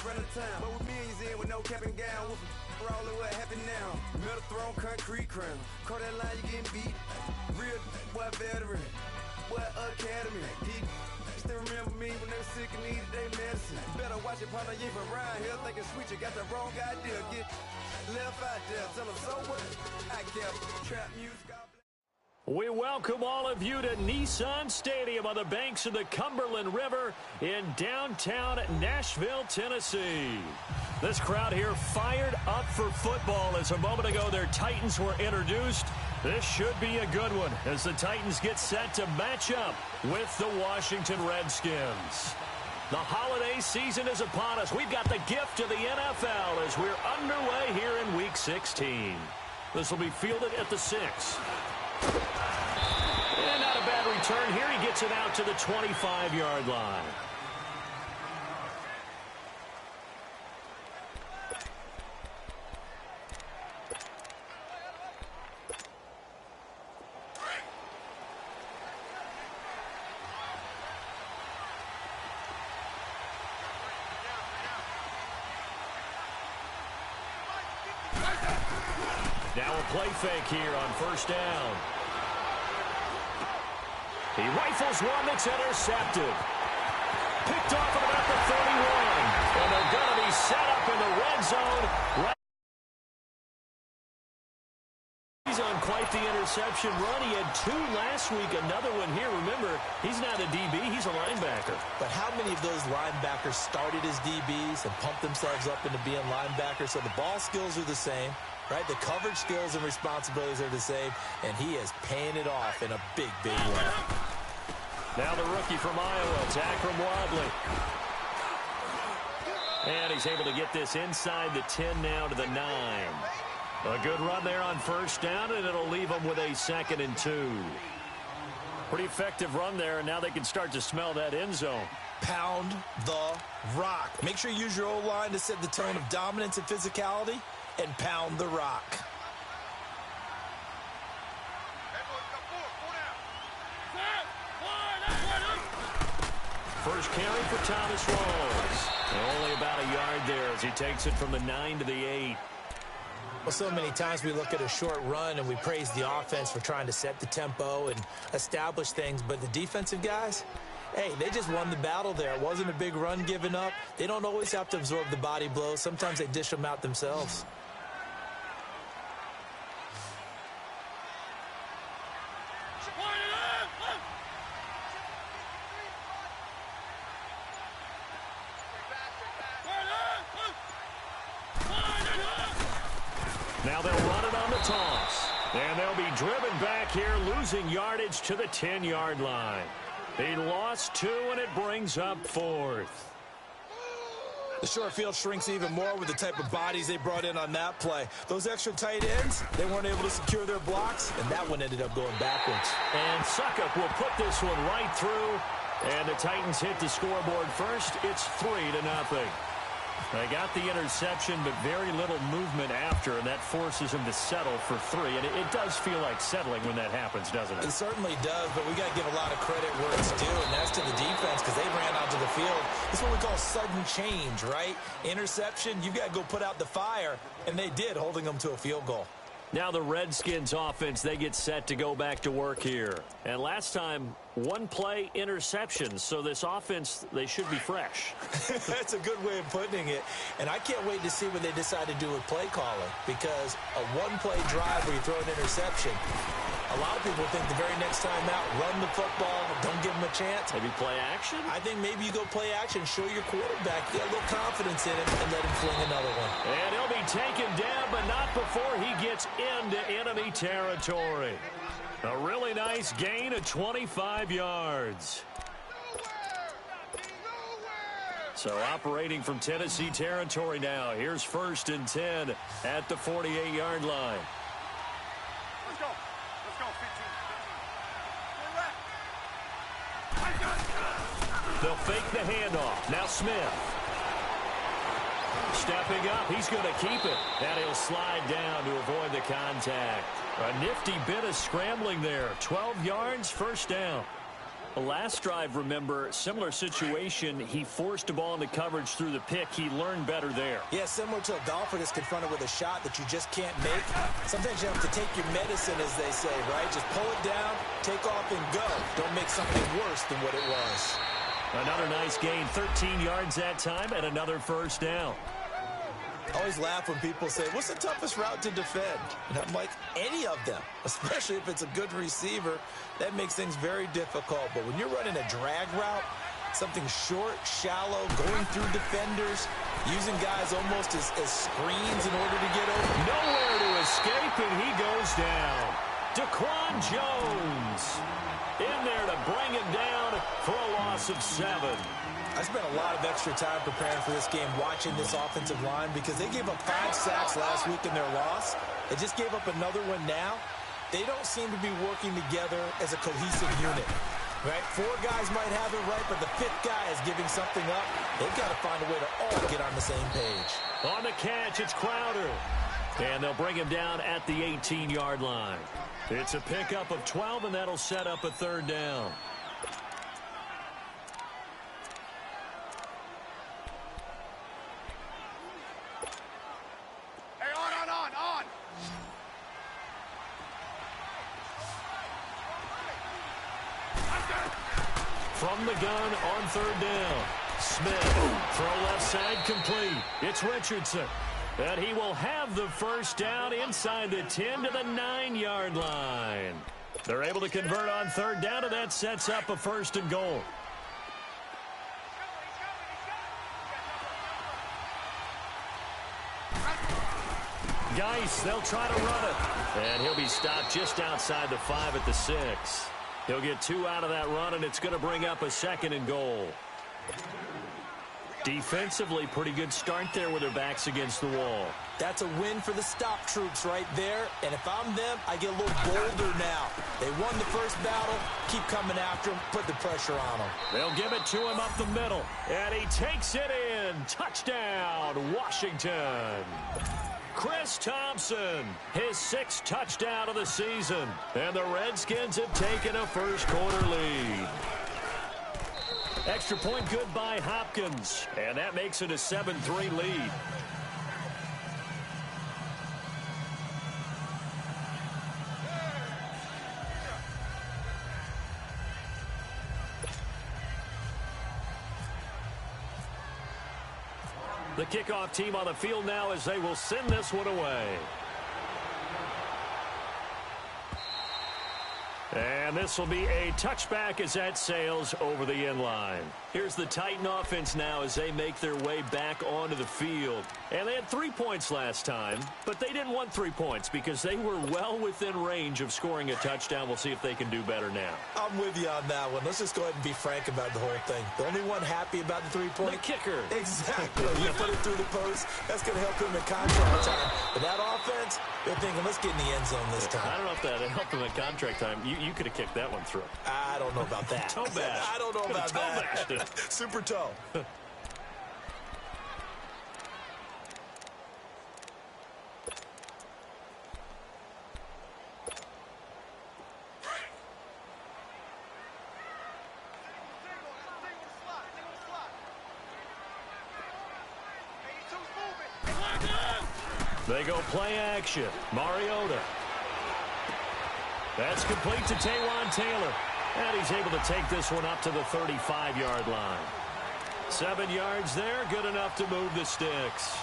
run the town. But with millions in with no cap and gown, with a rolling, what happened now? Metal throne, concrete crown. Call that line, you getting beat. Real boy veteran, boy academy. He still remember me when they were sick and needed their medicine. Better watch it, partner, you ain't from around here thinking sweet, you got the wrong idea. Get left out there, tell them so what? I kept trap music. We welcome all of you to Nissan Stadium on the banks of the Cumberland River in downtown Nashville, Tennessee. This crowd here fired up for football as a moment ago their Titans were introduced. This should be a good one as the Titans get set to match up with the Washington Redskins. The holiday season is upon us. We've got the gift of the NFL as we're underway here in Week 16. This will be fielded at the 6. And not a bad return here. He gets it out to the 25-yard line. Now a play fake here on first down. He rifles one that's intercepted. Picked off at about the 31. And they're going to be set up in the red zone. He's on quite the interception run. He had 2 last week. Another one here. Remember, he's not a DB. He's a linebacker. But how many of those linebackers started as DBs and pumped themselves up into being linebackers? So the ball skills are the same. Right, the coverage skills and responsibilities are the same, and he is paying it off in a big, big way. Now the rookie from Iowa, attack from Wadley. And he's able to get this inside the 10 now to the 9. A good run there on first down, and it'll leave them with a 2nd and 2. Pretty effective run there, and now they can start to smell that end zone. Pound the rock. Make sure you use your O-line to set the tone of dominance and physicality. And pound the rock. First carry for Thomas Rawls. Only about a yard there as he takes it from the 9 to the 8. Well, so many times we look at a short run and we praise the offense for trying to set the tempo and establish things. But the defensive guys, hey, they just won the battle there. It wasn't a big run given up. They don't always have to absorb the body blows. Sometimes they dish them out themselves. Now they'll run it on the toss. And they'll be driven back here, losing yardage to the 10-yard line. They lost 2, and it brings up 4th. The short field shrinks even more with the type of bodies they brought in on that play. Those extra tight ends, they weren't able to secure their blocks, and that one ended up going backwards. And Suckup will put this one right through, and the Titans hit the scoreboard first. It's 3-0. They got the interception, but very little movement after, and that forces him to settle for 3. And it does feel like settling when that happens, doesn't it? It certainly does, but we got to give a lot of credit where it's due, and that's to the defense because they ran onto the field. This is what we call sudden change, right? Interception, you've got to go put out the fire, and they did, holding them to a field goal. Now the Redskins offense, they get set to go back to work here. And last time, 1-play interception. So this offense, they should be fresh. That's a good way of putting it. And I can't wait to see what they decide to do with play calling. Because a 1-play drive where you throw an interception, a lot of people think the very next time out, run the football, don't give them a chance. Maybe play action? I think maybe you go play action, show your quarterback, get a little confidence in him, and let him fling another one. And he'll be taken down, but not before he gets into enemy territory. A really nice gain of 25 yards. So operating from Tennessee territory now. Here's 1st and 10 at the 48-yard line. Let's go. Let's go, 15. They'll fake the handoff. Now Smith. Stepping up, he's going to keep it. And he'll slide down to avoid the contact. A nifty bit of scrambling there. 12 yards, first down. Last drive, remember, similar situation. He forced a ball into coverage through the pick. He learned better there. Yeah, similar to a golfer that's confronted with a shot that you just can't make. Sometimes you have to take your medicine, as they say, right? Just pull it down, take off, and go. Don't make something worse than what it was. Another nice gain, 13 yards that time, and another first down. I always laugh when people say, what's the toughest route to defend? And I'm like, any of them, especially if it's a good receiver. That makes things very difficult. But when you're running a drag route, something short, shallow, going through defenders, using guys almost as screens in order to get over. Nowhere to escape, and he goes down. Daquan Jones in there to bring him down for a loss of 7. I spent a lot of extra time preparing for this game, watching this offensive line, because they gave up 5 sacks last week in their loss. They just gave up another one now. They don't seem to be working together as a cohesive unit, right? 4 guys might have it right, but the 5th guy is giving something up. They've got to find a way to all get on the same page. On the catch, it's Crowder. And they'll bring him down at the 18-yard line. It's a pickup of 12, and that'll set up a 3rd down. On. From the gun on 3rd down. Smith, throw left side complete. It's Richardson. And he will have the first down inside the 10 to the 9-yard line. They're able to convert on 3rd down, and that sets up a 1st and goal. Geis, they'll try to run it. And he'll be stopped just outside the 5 at the 6. He'll get 2 out of that run, and it's going to bring up a 2nd and goal. Defensively, pretty good start there with their backs against the wall. That's a win for the stop troops right there. And if I'm them, I get a little bolder now. They won the first battle. Keep coming after them. Put the pressure on them. They'll give it to him up the middle. And he takes it in. Touchdown, Washington. Chris Thompson, his 6th touchdown of the season. And the Redskins have taken a first-quarter lead. Extra point good by Hopkins. And that makes it a 7-3 lead. The kickoff team on the field now as they will send this one away. And this will be a touchback as that sails over the end line. Here's the Titan offense now as they make their way back onto the field. And they had 3 points last time, but they didn't want 3 points because they were well within range of scoring a touchdown. We'll see if they can do better now. I'm with you on that one. Let's just go ahead and be frank about the whole thing. The only one happy about the 3-point? The kicker. Exactly. You put it through the post. That's going to help him in contract time. But that offense, they're thinking, let's get in the end zone this time. I don't know if that helped him in contract time. You could have kicked that one through. I don't know about that. Toe bash. I don't know about that. Toe Super toe. They go play action. Mariota. That's complete to Taywan Taylor. And he's able to take this one up to the 35-yard line. 7 yards there, good enough to move the sticks.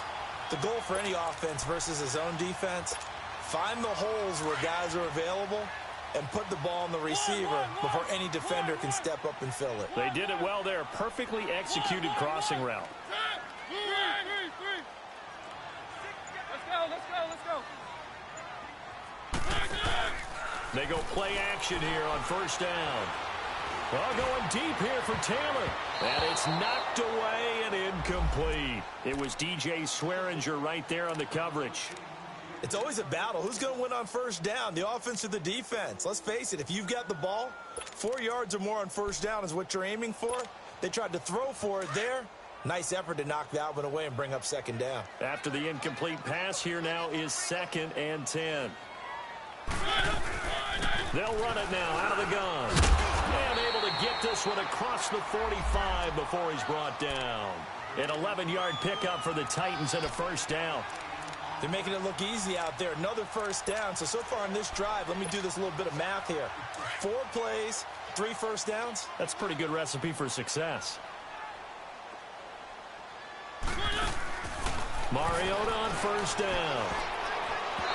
The goal for any offense versus a zone defense, find the holes where guys are available and put the ball on the receiver before any defender can step up and fill it. They did it well there. Perfectly executed crossing route. Let's go. They go play action here on 1st down. Well, going deep here for Taylor. And it's knocked away and incomplete. It was DJ Swearinger right there on the coverage. It's always a battle. Who's going to win on 1st down, the offense or the defense? Let's face it, if you've got the ball, 4 yards or more on 1st down is what you're aiming for. They tried to throw for it there. Nice effort to knock that one away and bring up 2nd down. After the incomplete pass, here now is 2nd and 10. They'll run it now out of the gun. And able to get this one across the 45 before he's brought down. An 11-yard pickup for the Titans and a first down. They're making it look easy out there. Another first down. So far in this drive, let me do this little bit of math here. 4 plays, 3 first downs. That's a pretty good recipe for success. Mariota on first down.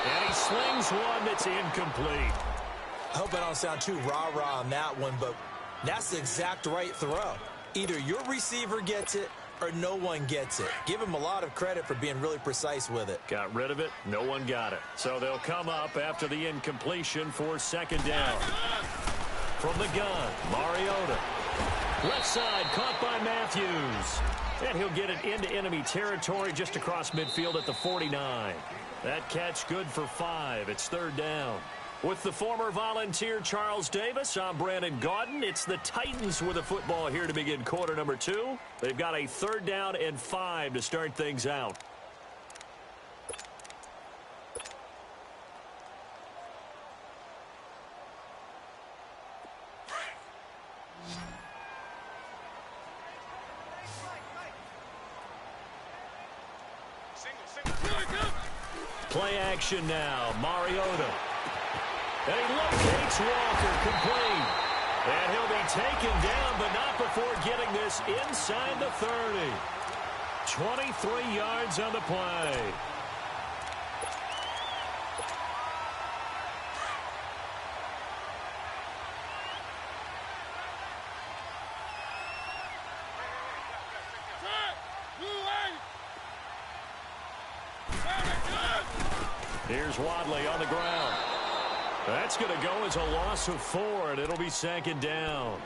And he slings one that's incomplete. I hope I don't sound too rah-rah on that one, but that's the exact right throw. Either your receiver gets it or no one gets it. Give him a lot of credit for being really precise with it. Got rid of it. No one got it. So they'll come up after the incompletion for second down. From the gun, Mariota. Left side, caught by Matthews. And he'll get it into enemy territory just across midfield at the 49. That catch good for 5. It's third down. With the former Volunteer Charles Davis, I'm Brandon Gaudin. It's the Titans with the football here to begin quarter number 2. They've got a third down and 5 to start things out. Play action now. Mariota. And he locates Walker, complete. And he'll be taken down, but not before getting this inside the 30. 23 yards on the play. Here's Wadley on the ground. That's going to go as a loss of 4, and it'll be second down.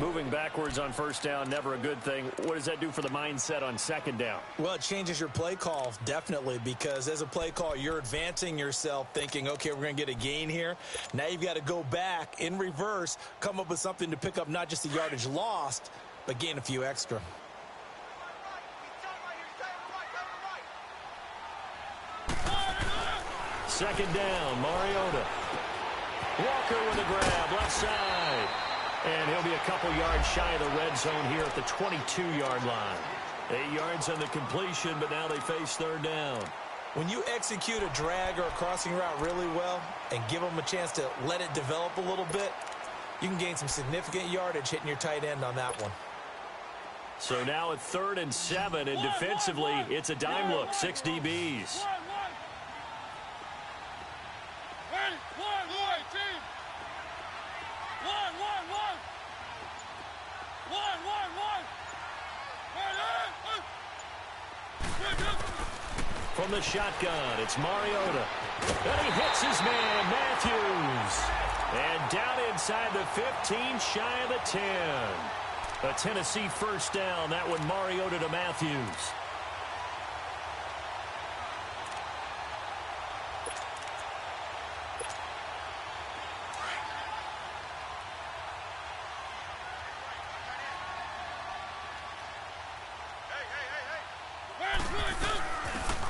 Moving backwards on first down, never a good thing. What does that do for the mindset on second down? Well, it changes your play call, definitely, because as a play call, you're advancing yourself thinking, okay, we're going to get a gain here. Now you've got to go back in reverse, come up with something to pick up not just the yardage lost, but gain a few extra. Second down, Mariota. Walker with a grab, left side. And he'll be a couple yards shy of the red zone here at the 22-yard line. 8 yards on the completion, but now they face third down. When you execute a drag or a crossing route really well and give them a chance to let it develop a little bit, you can gain some significant yardage hitting your tight end on that one. So now at 3rd and 7, and defensively, it's a dime look, 6 DBs. From the shotgun, it's Mariota. And he hits his man, Matthews. And down inside the 15, shy of the 10. A Tennessee first down. That one, Mariota to Matthews.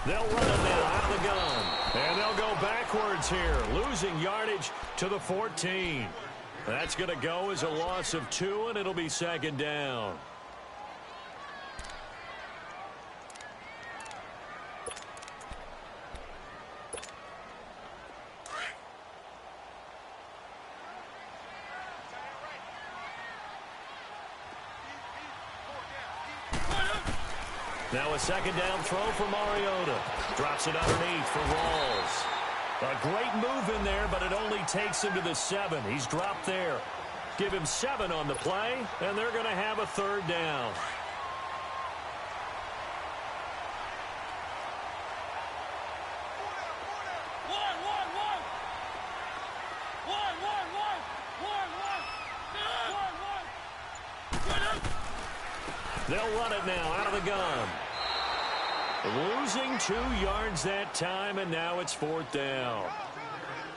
They'll run it now out of the gun. And they'll go backwards here, losing yardage to the 14. That's going to go as a loss of 2, and it'll be second down. Now a second down throw for Mariota. Drops it underneath for Rawls. A great move in there, but it only takes him to the 7. He's dropped there. Give him 7 on the play, and they're going to have a third down. They'll run it now out of the gun. Losing 2 yards that time, and now it's 4th down.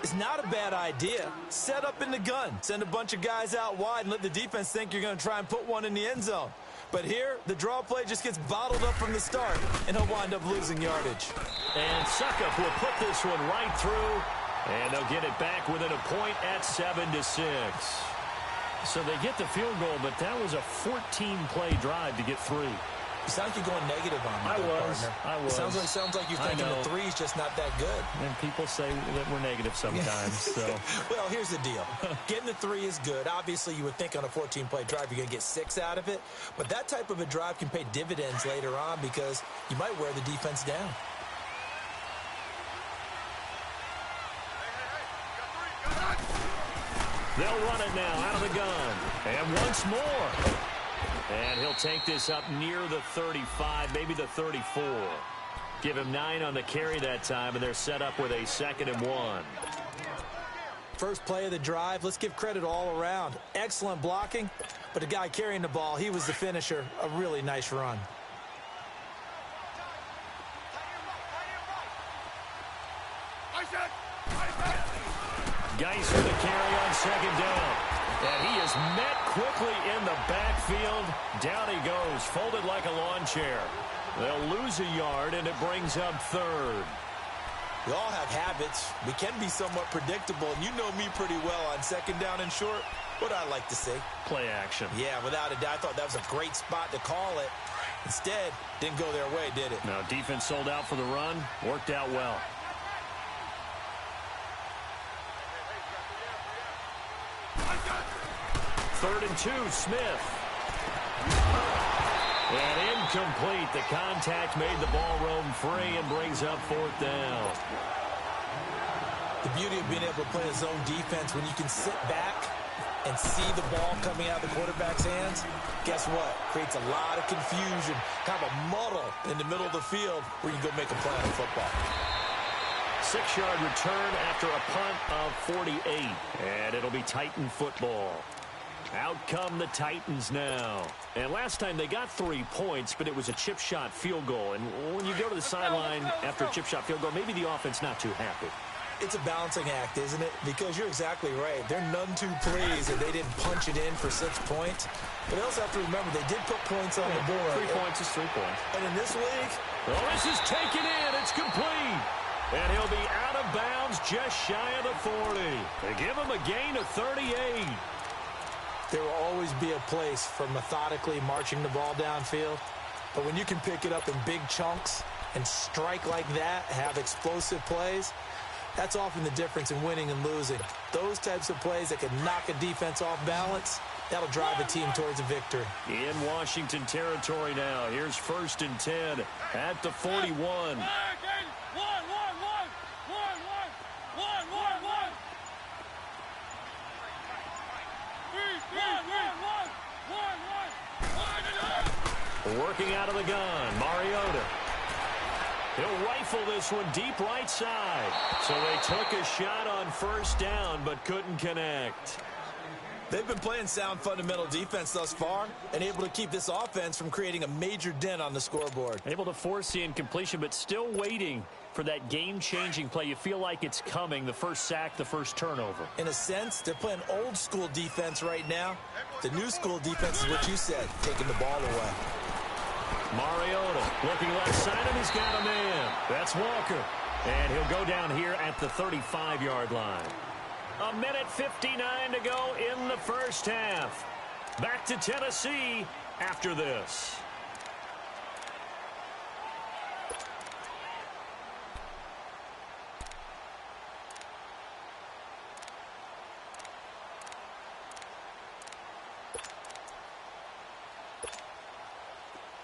It's not a bad idea. Set up in the gun. Send a bunch of guys out wide and let the defense think you're going to try and put one in the end zone. But here, the draw play just gets bottled up from the start, and he'll wind up losing yardage. And Suckup will put this one right through, and they'll get it back within a point at 7-6. So they get the field goal, but that was a 14-play drive to get 3. You sound like you're going negative on me, partner. I was. Sounds like you're thinking the 3's just not that good. And people say that we're negative sometimes. So. Well, here's the deal. Getting the 3 is good. Obviously, you would think on a 14-play drive you're going to get 6 out of it. But that type of a drive can pay dividends later on because you might wear the defense down. They'll run it now out of the gun. And once more. And he'll take this up near the 35, maybe the 34. Give him 9 on the carry that time, and they're set up with a 2nd and 1. First play of the drive, let's give credit all around. Excellent blocking, but the guy carrying the ball, he was the finisher. A really nice run. Geis with a carry on 2nd down. And he is met quickly in the backfield. Down he goes, folded like a lawn chair. They'll lose a yard, and it brings up 3rd. We all have habits. We can be somewhat predictable, and you know me pretty well on 2nd down and short. What I like to see. Play action. Yeah, without a doubt. I thought that was a great spot to call it. Instead, didn't go their way, did it? Now, defense sold out for the run. Worked out well. 3rd and 2, Smith. And incomplete. The contact made the ball roam free and brings up 4th down. The beauty of being able to play a zone defense when you can sit back and see the ball coming out of the quarterback's hands, guess what? Creates a lot of confusion, kind of a muddle in the middle of the field where you can go make a play on football. 6-yard return after a punt of 48. And it'll be Titan football. Out come the Titans now. And last time they got 3 points, but it was a chip shot field goal. And when you go to the sideline after a chip shot field goal, maybe the offense not too happy. It's a balancing act, isn't it? Because you're exactly right. They're none too pleased that they didn't punch it in for 6 points. But they also have to remember they did put points on the board. 3 points is 3 points. And in this league, well, this is taken in. It's complete. And he'll be out of bounds just shy of the 40. They give him a gain of 38. There will always be a place for methodically marching the ball downfield. But when you can pick it up in big chunks and strike like that, have explosive plays, that's often the difference in winning and losing. Those types of plays that can knock a defense off balance, that'll drive a team towards a victory. In Washington territory now. Here's 1st and 10 at the 41. Working out of the gun, Mariota. He'll rifle this one deep right side. So they took a shot on 1st down, but couldn't connect. They've been playing sound fundamental defense thus far and able to keep this offense from creating a major dent on the scoreboard. Able to force the incompletion, but still waiting for that game-changing play. You feel like it's coming, the first sack, the first turnover. In a sense, they're playing old-school defense right now. The new school defense is what you said, taking the ball away. Mariota looking left side, and he's got a man. That's Walker. And he'll go down here at the 35-yard line. 1:59 to go in the first half. Back to Tennessee after this.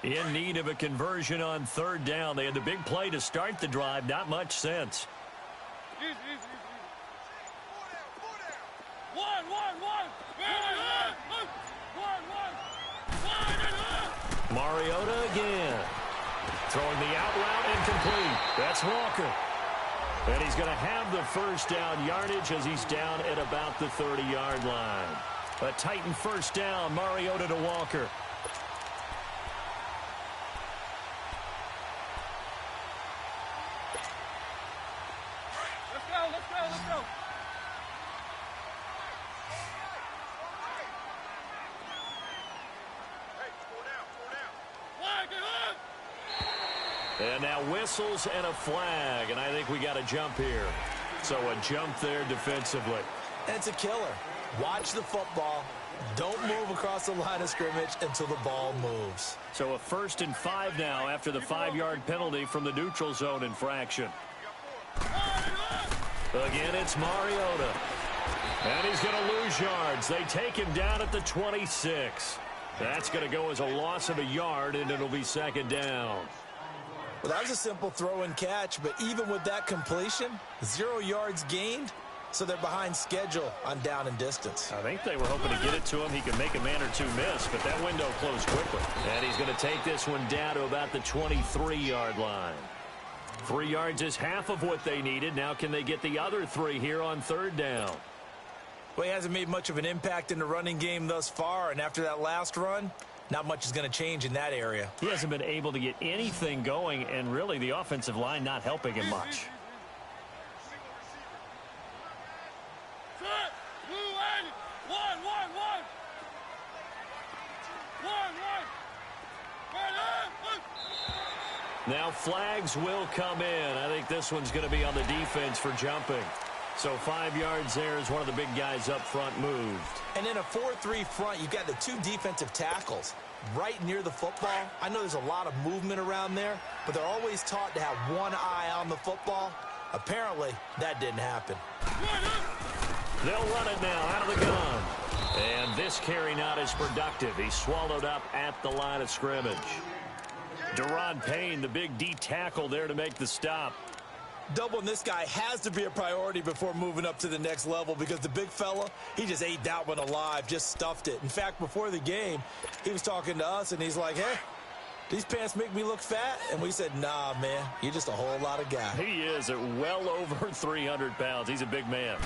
In need of a conversion on 3rd down. They had the big play to start the drive. Not much sense. Mariota again. Throwing the out route incomplete. That's Walker. And he's going to have the first down yardage as he's down at about the 30-yard line. A Titan first down. Mariota to Walker. Let's go. And now whistles and a flag, and I think we got a jump here. So a jump there defensively. And it's a killer. Watch the football. Don't move across the line of scrimmage until the ball moves. So a 1st and 5 now after the 5-yard penalty from the neutral zone infraction. Again, it's Mariota. And he's going to lose yards. They take him down at the 26. That's going to go as a loss of a yard, and it'll be 2nd down. Well, that was a simple throw and catch, but even with that completion, 0 yards gained, so they're behind schedule on down and distance. I think they were hoping to get it to him. He could make a man or two miss, but that window closed quickly. And he's going to take this one down to about the 23-yard line. 3 yards is half of what they needed. Now can they get the other 3 here on 3rd down? Well, he hasn't made much of an impact in the running game thus far, and after that last run, not much is going to change in that area. He hasn't been able to get anything going, and really the offensive line not helping him much. Now flags will come in. I think this one's going to be on the defense for jumping. So 5 yards there as one of the big guys up front moved. And in a 4-3 front, you've got the 2 defensive tackles right near the football. I know there's a lot of movement around there, but they're always taught to have one eye on the football. Apparently, that didn't happen. They'll run it now out of the gun. And this carry not as productive. He's swallowed up at the line of scrimmage. Deron Payne, the big D tackle there to make the stop. Doubling this guy has to be a priority before moving up to the next level because the big fella, he just ate that one alive, just stuffed it. In fact, before the game, he was talking to us, and he's like, hey, these pants make me look fat? And we said, nah, man, you're just a whole lot of guy. He is at well over 300 pounds. He's a big man.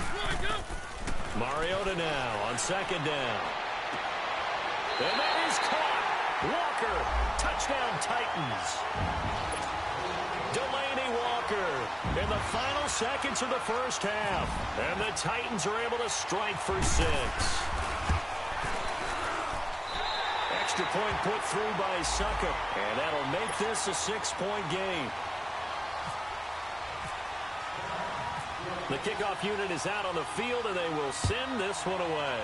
Mariota now on 2nd down. And that is caught. Walker, touchdown Titans. Delaney Walker in the final seconds of the first half. And the Titans are able to strike for 6. Extra point put through by Sucka. And that'll make this a 6-point game. The kickoff unit is out on the field, and they will send this one away.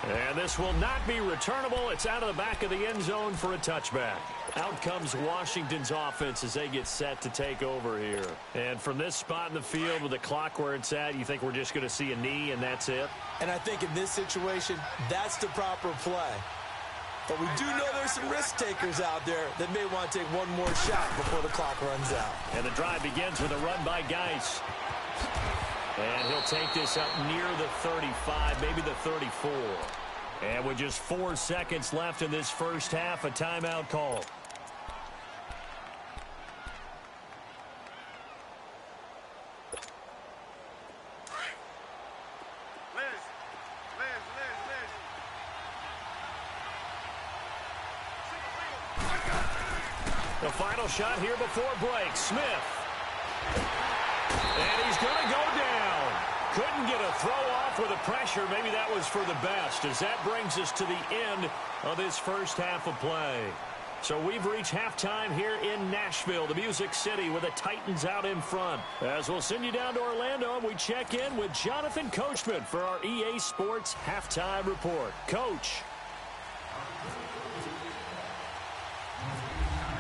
And this will not be returnable. It's out of the back of the end zone for a touchback. Out comes Washington's offense as they get set to take over here. And from this spot in the field with the clock where it's at, you think we're just going to see a knee and that's it? And I think in this situation, that's the proper play. But we do know there's some risk takers out there that may want to take one more shot before the clock runs out. And the drive begins with a run by Geis. And he'll take this up near the 35, maybe the 34. And with just 4 seconds left in this first half, a timeout call. The final shot here before break. Smith. And he's going to go down. Couldn't get a throw off with the pressure. Maybe that was for the best, as that brings us to the end of this first half of play. So we've reached halftime here in Nashville, the Music City, with the Titans out in front. As we'll send you down to Orlando, and we check in with Jonathan Coachman for our EA Sports Halftime Report. Coach.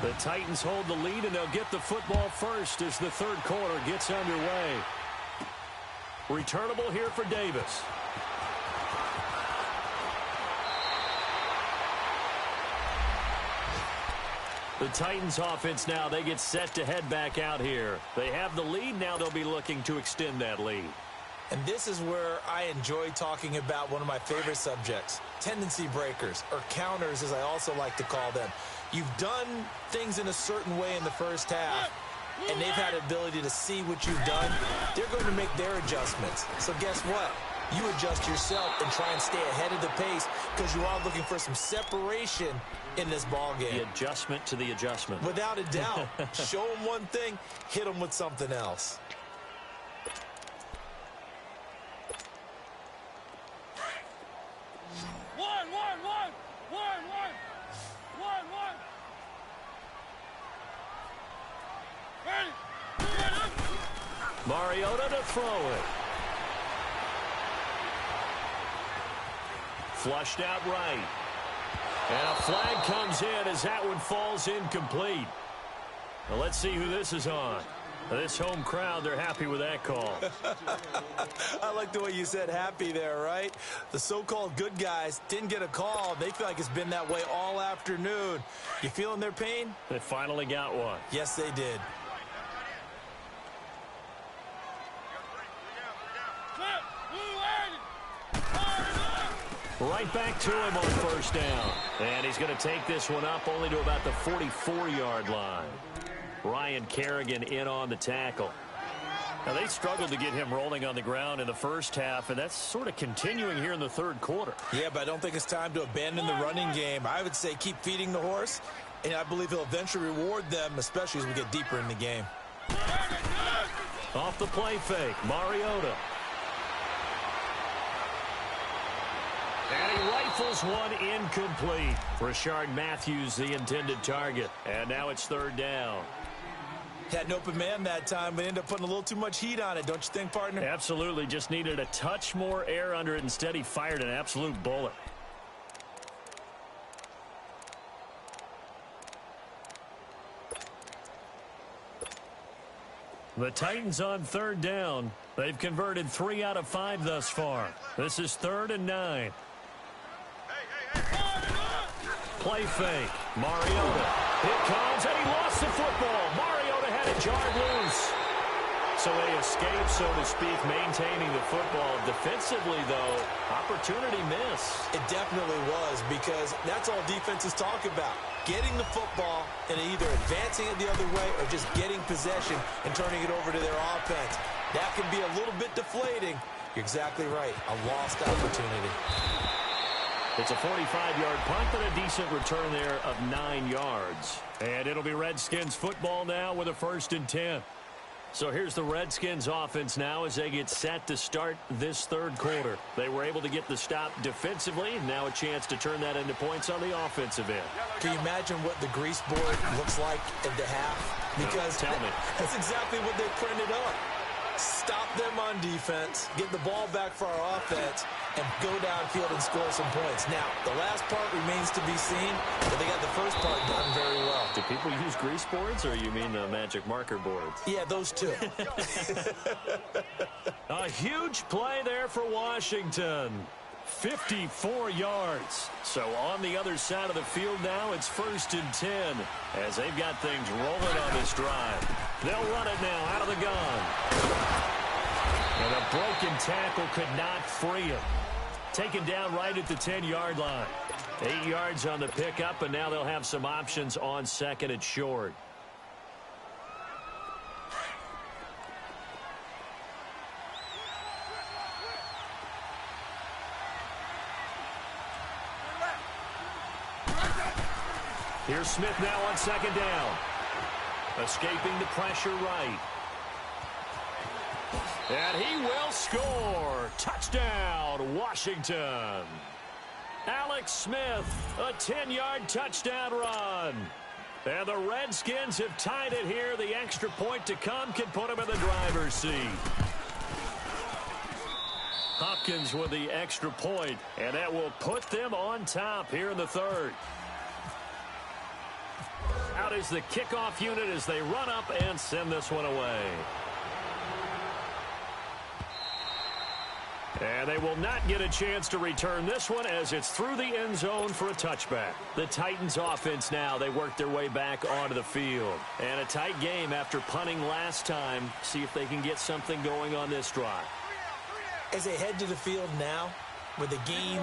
The Titans hold the lead, and they'll get the football first as the third quarter gets underway. Returnable here for Davis. The Titans offense now, they get set to head back out here. They have the lead. Now they'll be looking to extend that lead. And this is where I enjoy talking about one of my favorite subjects, tendency breakers, or counters as I also like to call them. You've done things in a certain way in the first half, and they've had the ability to see what you've done. They're going to make their adjustments. So guess what? You adjust yourself and try and stay ahead of the pace because you are looking for some separation in this ball game. The adjustment to the adjustment. Without a doubt. Show them one thing, hit them with something else. Mariota to throw it. Flushed out right. And a flag comes in as that one falls incomplete. Well, let's see who this is on. This home crowd, they're happy with that call. I like the way you said happy there, right? The so-called good guys didn't get a call. They feel like it's been that way all afternoon. You feeling their pain? They finally got one. Yes, they did. Right back to him on first down. And he's going to take this one up only to about the 44-yard line. Ryan Kerrigan in on the tackle. Now, they struggled to get him rolling on the ground in the first half, and that's sort of continuing here in the third quarter. Yeah, but I don't think it's time to abandon the running game. I would say keep feeding the horse, and I believe he'll eventually reward them, especially as we get deeper in the game. Off the play fake, Mariota. And he rifles one incomplete. Rashard Matthews, the intended target. And now it's third down. Had an open man that time, but ended up putting a little too much heat on it, don't you think, partner? Absolutely. Just needed a touch more air under it. Instead, he fired an absolute bullet. The Titans on third down. They've converted 3 out of 5 thus far. This is 3rd and 9. Play fake. Mariota. Here comes, and he lost the football. Mariota had it jarred loose. So they escape, so to speak, maintaining the football. Defensively, though, opportunity miss. It definitely was, because that's all defenses talk about. Getting the football and either advancing it the other way or just getting possession and turning it over to their offense. That can be a little bit deflating. You're exactly right. A lost opportunity. It's a 45-yard punt, but a decent return there of 9 yards. And it'll be Redskins football now with a 1st and 10. So here's the Redskins offense now as they get set to start this third quarter. They were able to get the stop defensively. Now a chance to turn that into points on the offensive end. Can you imagine what the grease board looks like at the half? Because tell me. That's exactly what they printed up. Stop them on defense, get the ball back for our offense, and go downfield and score some points. Now, the last part remains to be seen, but they got the first part done very well. Do people use grease boards, or you mean the magic marker boards? Yeah, those two. A huge play there for Washington. 54 yards. So on the other side of the field now, it's 1st and 10 as they've got things rolling on this drive. They'll run it now out of the gun. And a broken tackle could not free him. Taken down right at the 10-yard line. 8 yards on the pickup, and now they'll have some options on 2nd and short. Here's Smith now on 2nd down. Escaping the pressure right. And he will score. Touchdown, Washington. Alex Smith, a 10-yard touchdown run. And the Redskins have tied it here. The extra point to come can put them in the driver's seat. Hopkins with the extra point, and that will put them on top here in the third. Out is the kickoff unit as they run up and send this one away. And they will not get a chance to return this one as it's through the end zone for a touchback. The Titans offense now, they work their way back onto the field. And a tight game after punting last time. See if they can get something going on this drive. As they head to the field now, with the game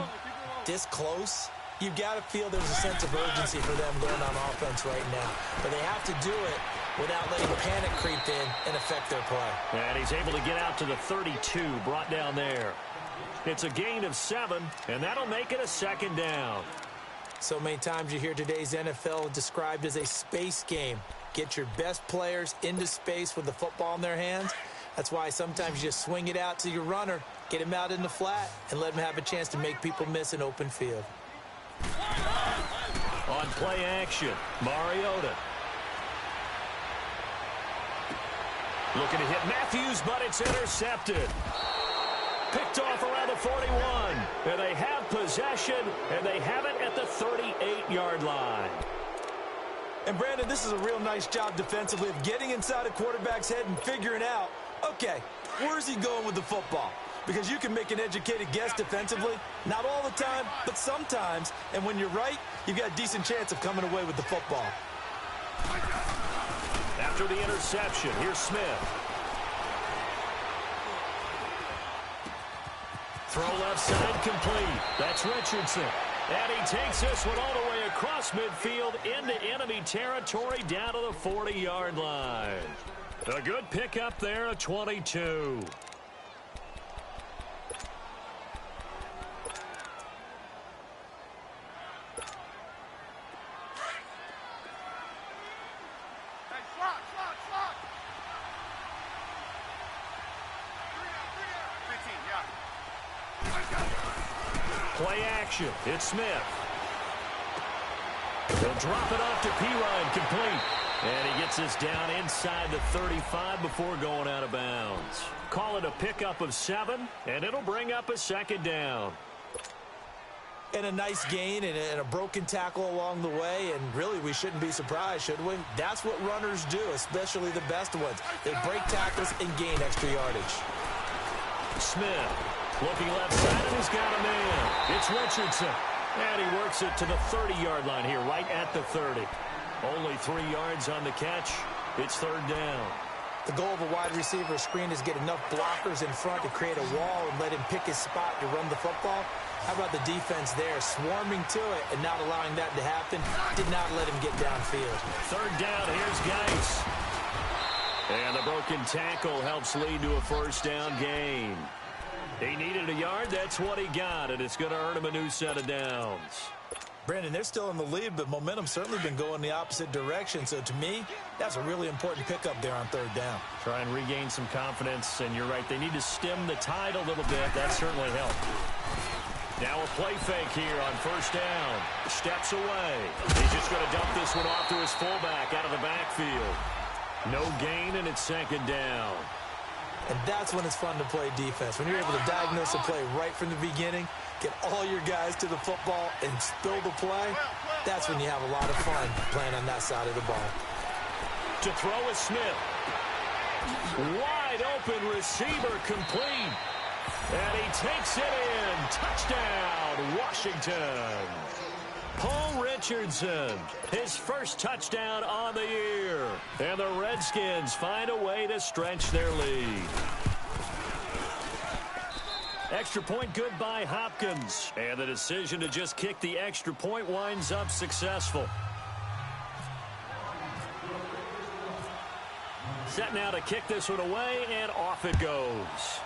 this close, you've got to feel there's a sense of urgency for them going on offense right now. But they have to do it without letting panic creep in and affect their play. And he's able to get out to the 32, brought down there. It's a gain of 7, and that'll make it a 2nd down. So many times you hear today's NFL described as a space game. Get your best players into space with the football in their hands. That's why sometimes you just swing it out to your runner, get him out in the flat, and let him have a chance to make people miss an open field. On play action, Mariota. Looking to hit Matthews, but it's intercepted. picked off around the 41. And they have possession, and they have it at the 38-yard line. And, Brandon, this is a real nice job defensively of getting inside a quarterback's head and figuring out, okay, where's he going with the football? Because you can make an educated guess defensively. Not all the time, but sometimes. And when you're right, you've got a decent chance of coming away with the football. After the interception, here's Smith. Throw left side complete. That's Richardson. And he takes this one all the way across midfield into enemy territory down to the 40-yard line. A good pickup there at 22. Play action. It's Smith. He'll drop it off to Pirine, complete. And he gets this down inside the 35 before going out of bounds. Call it a pickup of 7, and it'll bring up a second down. And a nice gain and a broken tackle along the way, and really we shouldn't be surprised, should we? That's what runners do, especially the best ones. They break tackles and gain extra yardage. Smith looking left side, and he's got a man. It's Richardson. And he works it to the 30-yard line here, right at the 30. Only 3 yards on the catch. It's third down. The goal of a wide receiver screen is get enough blockers in front to create a wall and let him pick his spot to run the football. How about the defense there, swarming to it and not allowing that to happen? Did not let him get downfield. Third down, here's Geis. And the broken tackle helps lead to a first down gain. He needed a yard. That's what he got, and it's going to earn him a new set of downs. Brandon, they're still in the lead, but momentum's certainly been going the opposite direction. So to me, that's a really important pickup there on third down. Try and regain some confidence, and you're right. They need to stem the tide a little bit. That certainly helped. Now a play fake here on first down. Steps away. He's just going to dump this one off to his fullback out of the backfield. No gain, and it's second down. And that's when it's fun to play defense. When you're able to diagnose a play right from the beginning, get all your guys to the football and spill the play, that's when you have a lot of fun playing on that side of the ball. To throw is Smith. Wide open receiver complete. And he takes it in. Touchdown, Washington. Paul Richardson, his first touchdown on the year. And the Redskins find a way to stretch their lead. Extra point good by Hopkins. And the decision to just kick the extra point winds up successful. Set now to kick this one away, and off it goes.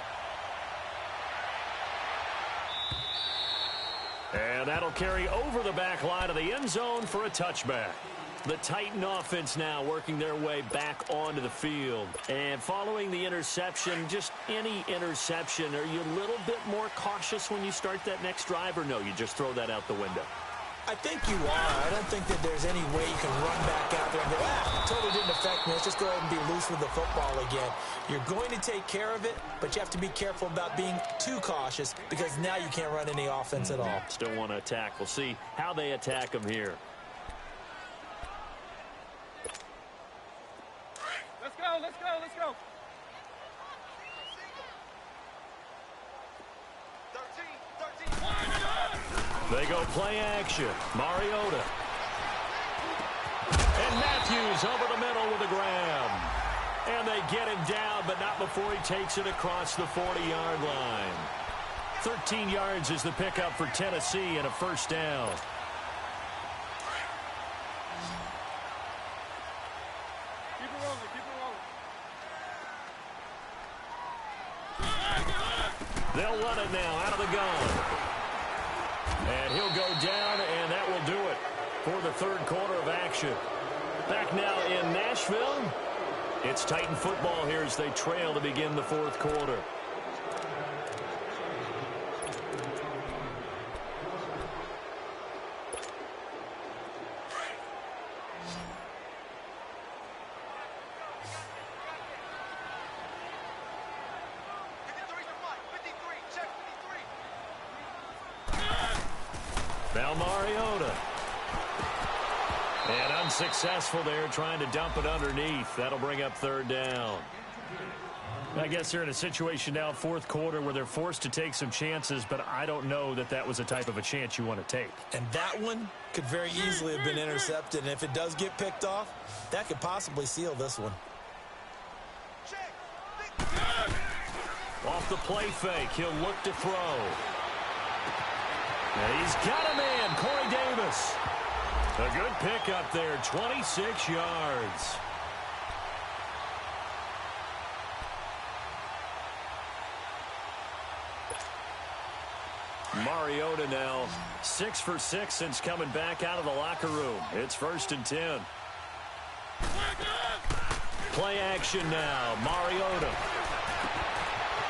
And that'll carry over the back line of the end zone for a touchback. The Titan offense now working their way back onto the field. And following the interception, just any interception, are you a little bit more cautious when you start that next drive, or no, you just throw that out the window? I think you are. I don't think that there's any way you can run back out there and go, totally didn't affect me. Let's just go ahead and be loose with the football again. You're going to take care of it, but you have to be careful about being too cautious because now you can't run any offense at all. Still want to attack. We'll see how they attack them here. Let's go, let's go, let's go. 13. They go play action. Mariota. And Matthews over the middle with a grab. And they get him down, but not before he takes it across the 40-yard line. 13 yards is the pickup for Tennessee and a first down. Keep it rolling, keep it rolling. They'll run it now out of the gun. And he'll go down, and that will do it for the third quarter of action. Back now in Nashville. It's Titan football here as they trail to begin the fourth quarter. Now Mariota. And unsuccessful there, trying to dump it underneath. That'll bring up third down. I guess they're in a situation now, fourth quarter, where they're forced to take some chances, but I don't know that that was the type of a chance you want to take. And that one could very easily have been intercepted, and if it does get picked off, that could possibly seal this one. Off the play fake, he'll look to throw. And he's got a man, Corey Davis. A good pick up there, 26 yards. Mariota now 6 for 6 since coming back out of the locker room. It's 1st and 10. Play action now. Mariota.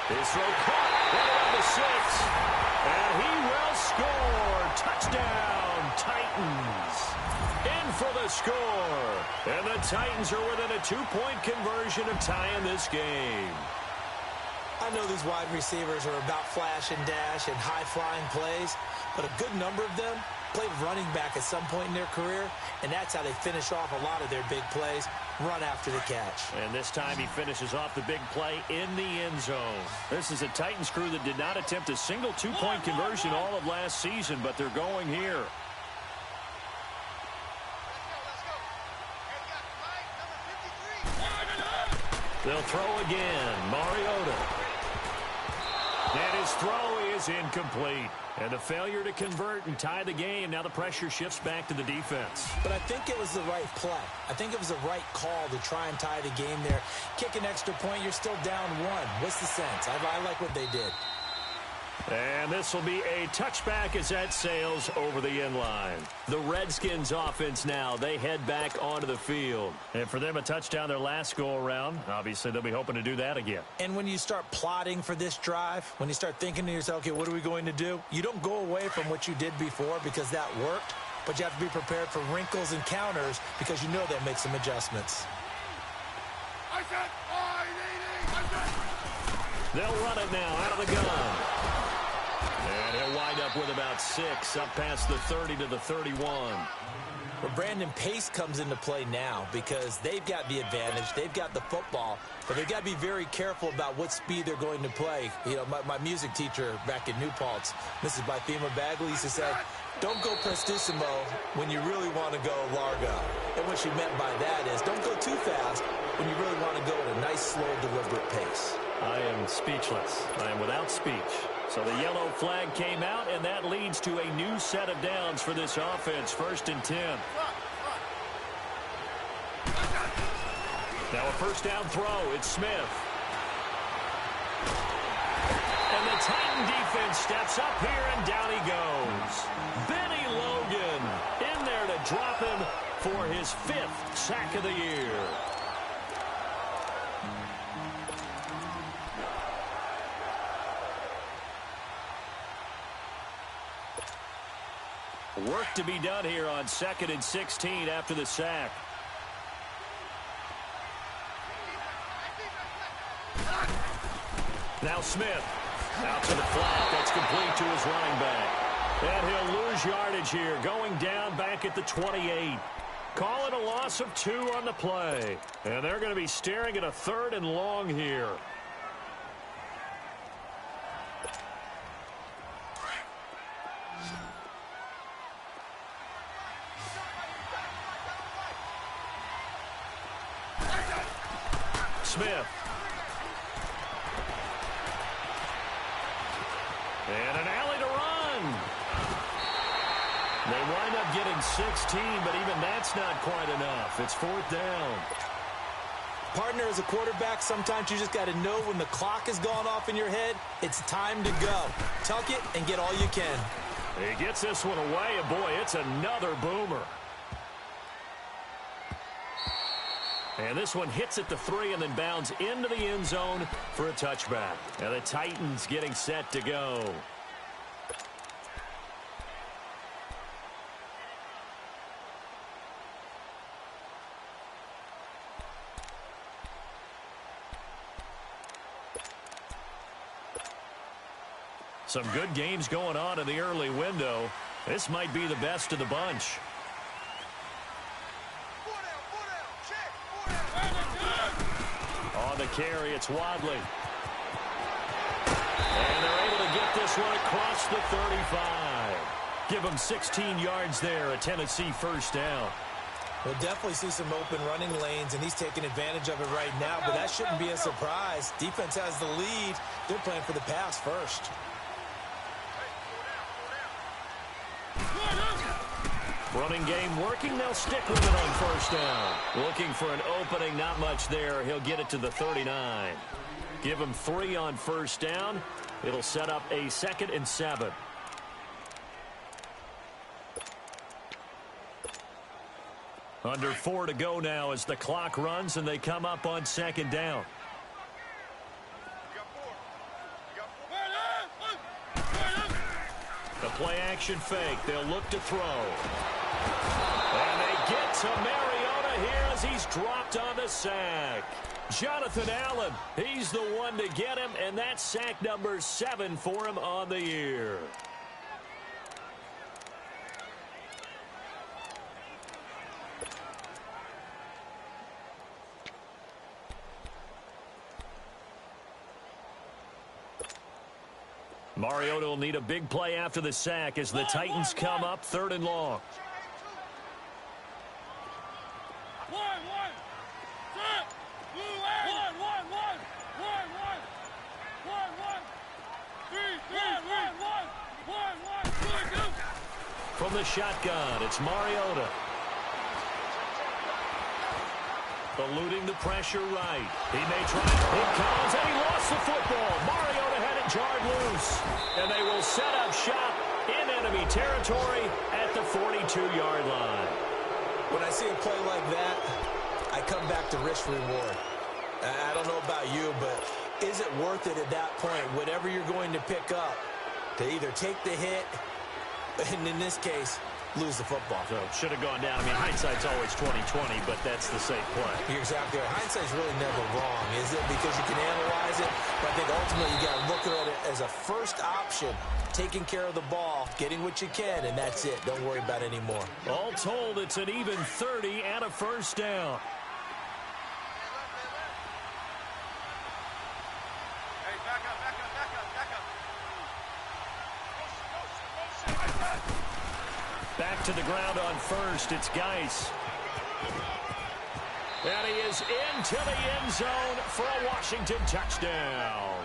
His throw caught right around the 6. And he will score. Touchdown, Titans. In for the score. And the Titans are within a 2-point conversion of tying this game. I know these wide receivers are about flash and dash and high-flying plays, but a good number of them played running back at some point in their career, and that's how they finish off a lot of their big plays, run after the catch. And this time he finishes off the big play in the end zone. This is a Titans crew that did not attempt a single 2-point conversion all of last season, but they're going here. They'll throw again. Mariota. And his throw is incomplete. And a failure to convert and tie the game. Now the pressure shifts back to the defense. But I think it was the right play. I think it was the right call to try and tie the game there. Kick an extra point, you're still down 1. What's the sense? I like what they did. And this will be a touchback as that sails over the end line. The Redskins offense now, they head back onto the field. And for them, a touchdown their last go-around. Obviously, they'll be hoping to do that again. And when you start plotting for this drive, when you start thinking to yourself, okay, what are we going to do? You don't go away from what you did before because that worked, but you have to be prepared for wrinkles and counters because you know they'll make some adjustments. They'll run it now out of the gun. And he'll wind up with about 6, up past the 30 to the 31. Well, Brandon, pace comes into play now because they've got the advantage. They've got the football, but they've got to be very careful about what speed they're going to play. You know, my music teacher back in New Paltz, Mrs. Bythema Bagley, used to say, don't go prestissimo when you really want to go largo. And what she meant by that is don't go too fast when you really want to go at a nice, slow, deliberate pace. I am speechless. I am without speech. So the yellow flag came out, and that leads to a new set of downs for this offense. 1st and 10. Now a first down throw. It's Smith. And the Titan defense steps up here, and down he goes. Benny Logan in there to drop him for his 5th sack of the year. Work to be done here on 2nd and 16 after the sack. Now Smith out to the flat. That's complete to his running back. And he'll lose yardage here, going down back at the 28. Call it a loss of 2 on the play. And they're going to be staring at a 3rd and long here. Smith. And an alley to run. They wind up getting 16, but even that's not quite enough. It's 4th down. Partner, as a quarterback, sometimes you just got to know when the clock has gone off in your head, it's time to go. Tuck it and get all you can. He gets this one away, and boy, it's another boomer. And this one hits at the 3 and then bounds into the end zone for a touchback. And the Titans getting set to go. Some good games going on in the early window. This might be the best of the bunch. On the carry, it's Wadley. And they're able to get this one across the 35. Give them 16 yards there, a Tennessee first down. We'll definitely see some open running lanes, and he's taking advantage of it right now, but that shouldn't be a surprise. Defense has the lead. They're playing for the pass first. Running game working. They'll stick with it on first down. Looking for an opening, not much there. He'll get it to the 39. Give him 3 on first down. It'll set up a 2nd and 7. Under 4 to go now as the clock runs and they come up on 2nd down. The play action fake. They'll look to throw. And they get to Mariota here as he's dropped on the sack. Jonathan Allen, he's the one to get him, and that's sack number 7 for him on the year. Mariota will need a big play after the sack as the Titans come up 3rd and long. From the shotgun, it's Mariota. Eluding the pressure right. He may try. It comes, and he lost the football. Mariota had it jarred loose. And they will set up shop in enemy territory at the 42-yard line. When I see a play like that, I come back to risk-reward. I don't know about you, but is it worth it at that point, whatever you're going to pick up, to either take the hit, and in this case, lose the football? So it should have gone down. I mean, hindsight's always 20/20, but that's the safe play. You're exactly right. Hindsight's really never wrong, is it? Because you can analyze it, but I think ultimately you got to look at it as a first option, taking care of the ball, getting what you can, and that's it. Don't worry about it anymore. All told, it's an even 30 and a first down. Back to the ground on first. It's Geis. And he is into the end zone for a Washington touchdown.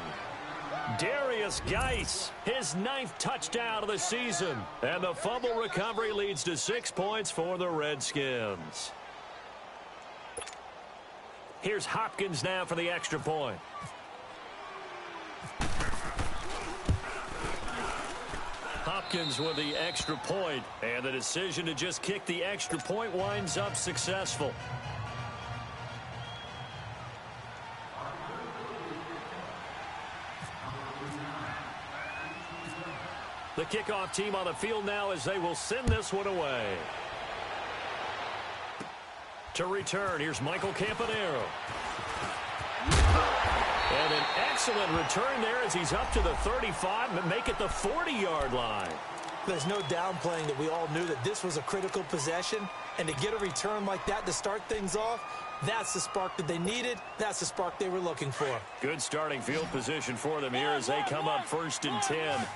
Darius Geis, his 9th touchdown of the season. And the fumble recovery leads to 6 points for the Redskins. Here's Hopkins now for the extra point. Hopkins with the extra point, and the decision to just kick the extra point winds up successful. The kickoff team on the field now as they will send this one away. To return, here's Michael Campanaro. And an excellent return there as he's up to the 35 and make it the 40-yard line. There's no downplaying that we all knew that this was a critical possession, and to get a return like that to start things off, that's the spark that they needed. That's the spark they were looking for. Good starting field position for them here as they come up 1st and 10.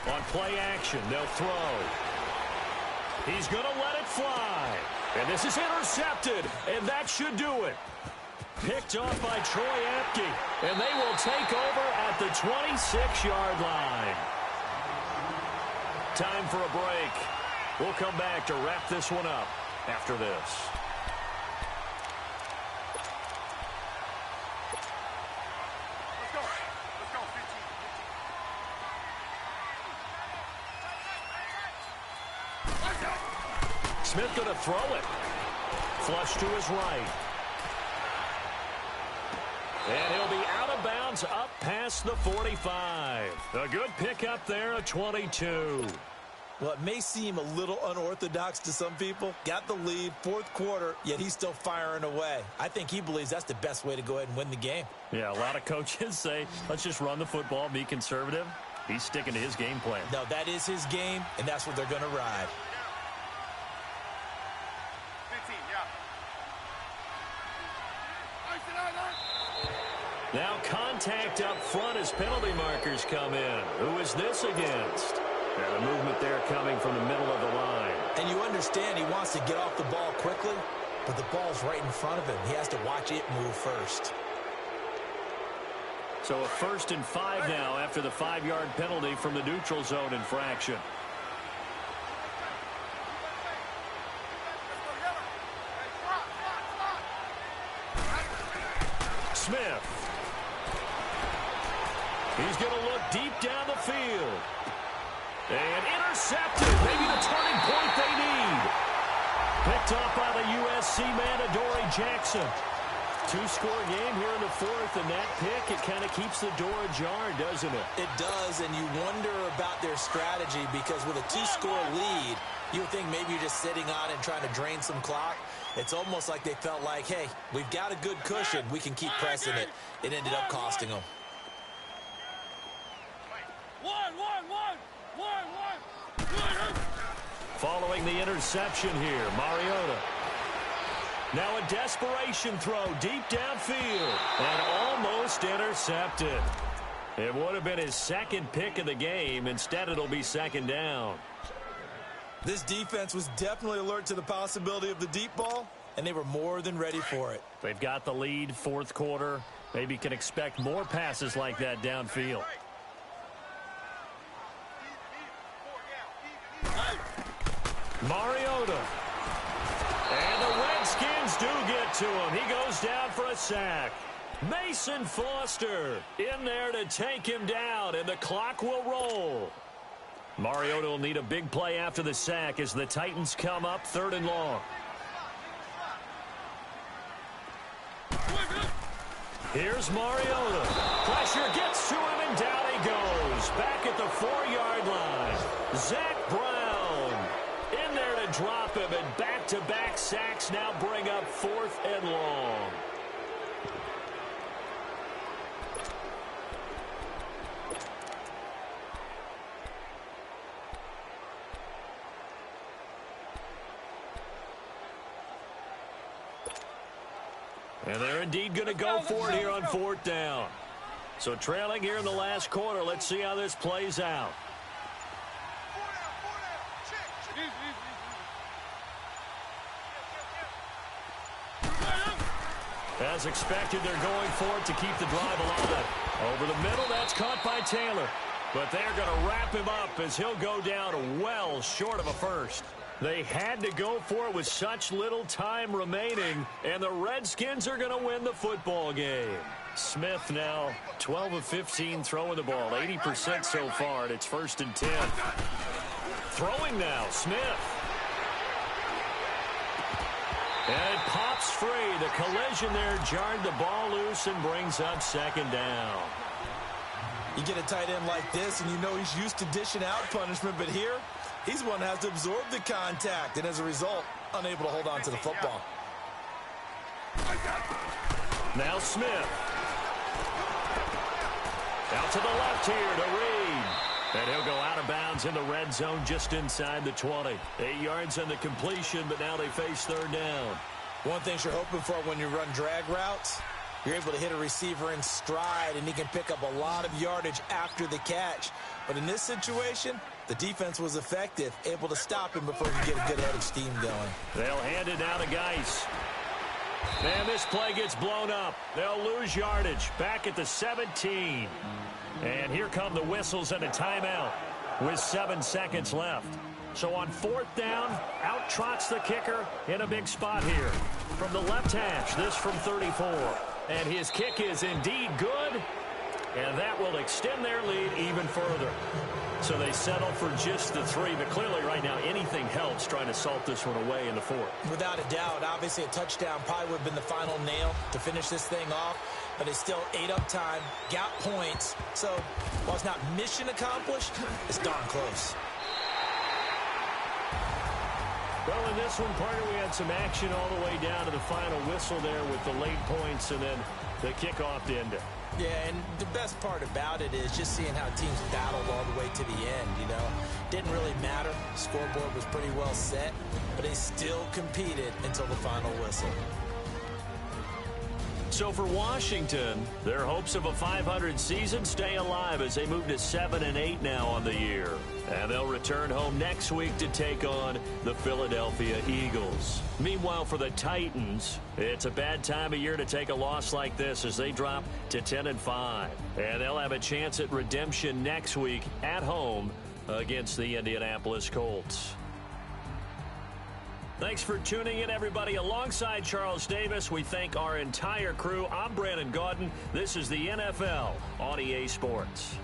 On play action, they'll throw. He's going to let it fly. And this is intercepted, and that should do it. Picked off by Troy Apke, and they will take over at the 26-yard line. Time for a break. We'll come back to wrap this one up after this. Smith going to throw it. Flush to his right. And he'll be out of bounds up past the 45. A good pickup there, a 22. Well, it may seem a little unorthodox to some people. Got the lead, fourth quarter, yet he's still firing away. I think he believes that's the best way to go ahead and win the game. Yeah, a lot of coaches say, let's just run the football, be conservative. He's sticking to his game plan. No, that is his game, and that's what they're going to ride. 15, yeah. Now contact up front as penalty markers come in. Who is this against? And the movement there coming from the middle of the line. And you understand he wants to get off the ball quickly, but the ball's right in front of him. He has to watch it move first. So a 1st and 5 now after the 5-yard penalty from the neutral zone infraction. Smith. He's going to look deep down the field. And intercepted. Maybe the turning point they need. Picked up by the USC man, Adoree Jackson. 2-score game here in the 4th, and that pick, it kind of keeps the door ajar, doesn't it? It does, and you wonder about their strategy because with a 2-score lead, you would think maybe you're just sitting on and trying to drain some clock. It's almost like they felt like, hey, we've got a good cushion. We can keep pressing it. It ended up costing them. Following the interception here, Mariota. Now a desperation throw deep downfield and almost intercepted. It would have been his 2nd pick of the game. Instead, it'll be 2nd down. This defense was definitely alert to the possibility of the deep ball, and they were more than ready for it. They've got the lead, 4th quarter. Maybe can expect more passes like that downfield. Mariota. And the Redskins do get to him. He goes down for a sack. Mason Foster in there to take him down, and the clock will roll. Mariota will need a big play after the sack as the Titans come up 3rd and long. Here's Mariota. Pressure gets to him, and down he goes. Back at the 4-yard line. Zach Brown in there to drop him, and back-to-back sacks now bring up 4th and long. And they're indeed going to go for it here on 4th down. So trailing here in the last quarter. Let's see how this plays out. As expected, they're going for it to keep the drive alive. Over the middle, that's caught by Taylor. But they're going to wrap him up as he'll go down well short of a first. They had to go for it with such little time remaining, and the Redskins are going to win the football game. Smith now 12 of 15 throwing the ball, 80% so far, and it's 1st and 10. Throwing now, Smith. And it pops free. The collision there jarred the ball loose and brings up 2nd down. You get a tight end like this, and you know he's used to dishing out punishment, but here, he's one that has to absorb the contact, and as a result, unable to hold on to the football. Now Smith. Out to the left here to Reed. And he'll go out of bounds in the red zone just inside the 20. 8 yards on the completion, but now they face 3rd down. One thing you're hoping for when you run drag routes, you're able to hit a receiver in stride, and he can pick up a lot of yardage after the catch. But in this situation, the defense was effective, able to stop him before he could get a good head of steam going. They'll hand it now to Geis. And this play gets blown up. They'll lose yardage. Back at the 17. And here come the whistles and a timeout with 7 seconds left. So on 4th down, out trots the kicker in a big spot here. From the left hash, this from 34. And his kick is indeed good. And that will extend their lead even further. So they settle for just the 3. But clearly right now anything helps trying to salt this one away in the 4th. Without a doubt, obviously a touchdown probably would have been the final nail to finish this thing off. But it's still ate up time, got points. So while it's not mission accomplished, it's darn close. Well, in this one, Parker, we had some action all the way down to the final whistle there with the late points and then the kickoff to end it. Yeah, and the best part about it is just seeing how teams battled all the way to the end, you know. Didn't really matter. Scoreboard was pretty well set, but they still competed until the final whistle. So for Washington, their hopes of a 500 season stay alive as they move to 7-8 now on the year. And they'll return home next week to take on the Philadelphia Eagles. Meanwhile, for the Titans, it's a bad time of year to take a loss like this as they drop to 10-5. And they'll have a chance at redemption next week at home against the Indianapolis Colts. Thanks for tuning in, everybody. Alongside Charles Davis, we thank our entire crew. I'm Brandon Gaudin. This is the NFL on EA Sports.